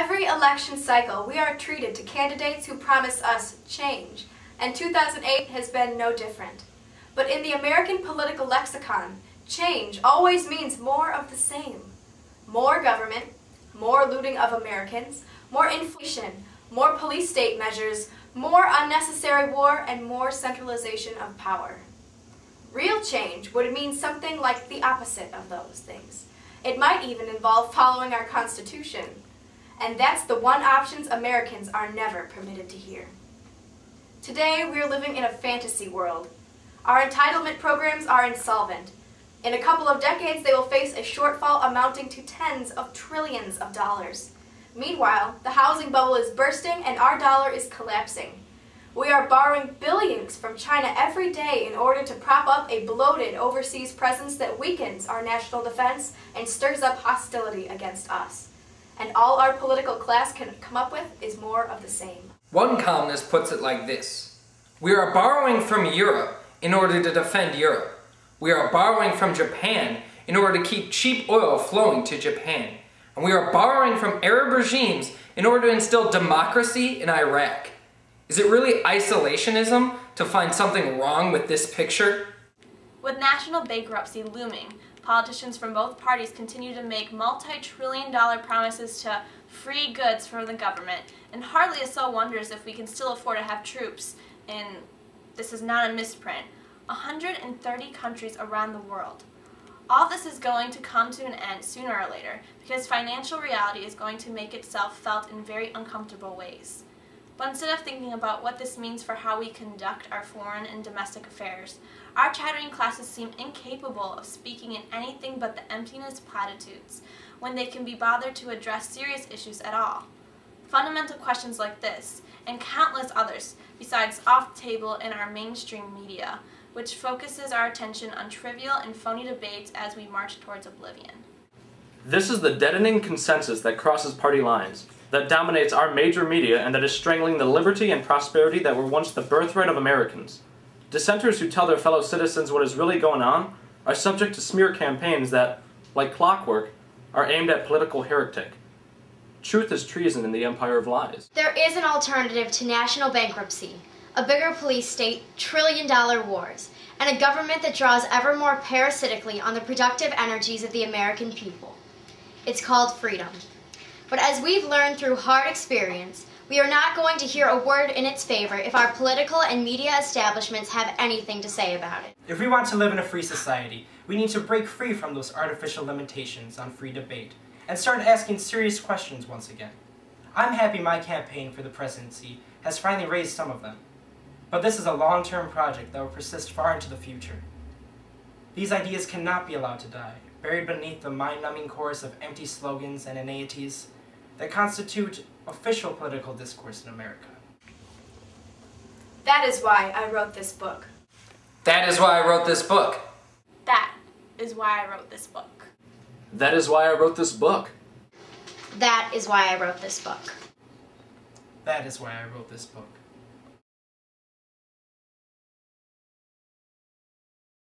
Every election cycle, we are treated to candidates who promise us change, and 2008 has been no different. But in the American political lexicon, change always means more of the same. More government, more looting of Americans, more inflation, more police state measures, more unnecessary war, and more centralization of power. Real change would mean something like the opposite of those things. It might even involve following our Constitution. And that's the one options Americans are never permitted to hear. Today, we're living in a fantasy world. Our entitlement programs are insolvent. In a couple of decades, they will face a shortfall amounting to tens of trillions of dollars. Meanwhile, the housing bubble is bursting and our dollar is collapsing. We are borrowing billions from China every day in order to prop up a bloated overseas presence that weakens our national defense and stirs up hostility against us. And all our political class can come up with is more of the same. One columnist puts it like this: we are borrowing from Europe in order to defend Europe. We are borrowing from Japan in order to keep cheap oil flowing to Japan. And we are borrowing from Arab regimes in order to instill democracy in Iraq. Is it really isolationism to find something wrong with this picture? With national bankruptcy looming, politicians from both parties continue to make multi-trillion-dollar promises to free goods from the government, and hardly a soul wonders if we can still afford to have troops in, this is not a misprint, 130 countries around the world. All this is going to come to an end sooner or later because financial reality is going to make itself felt in very uncomfortable ways. But instead of thinking about what this means for how we conduct our foreign and domestic affairs, our chattering classes seem incapable of speaking in anything but the emptiness platitudes when they can be bothered to address serious issues at all. Fundamental questions like this, and countless others besides off the table in our mainstream media, which focuses our attention on trivial and phony debates as we march towards oblivion. This is the deadening consensus that crosses party lines, that dominates our major media, and that is strangling the liberty and prosperity that were once the birthright of Americans. Dissenters who tell their fellow citizens what is really going on are subject to smear campaigns that, like clockwork, are aimed at political heretic. Truth is treason in the empire of lies. There is an alternative to national bankruptcy, a bigger police state, trillion-dollar wars, and a government that draws ever more parasitically on the productive energies of the American people. It's called freedom. But as we've learned through hard experience, we are not going to hear a word in its favor if our political and media establishments have anything to say about it. If we want to live in a free society, we need to break free from those artificial limitations on free debate and start asking serious questions once again. I'm happy my campaign for the presidency has finally raised some of them. But this is a long-term project that will persist far into the future. These ideas cannot be allowed to die, buried beneath the mind-numbing chorus of empty slogans and inanities that constitute official political discourse in America. That is why I wrote this book. That is why I wrote this book. That is why I wrote this book. That is why I wrote this book. That is why I wrote this book. That is why I wrote this book.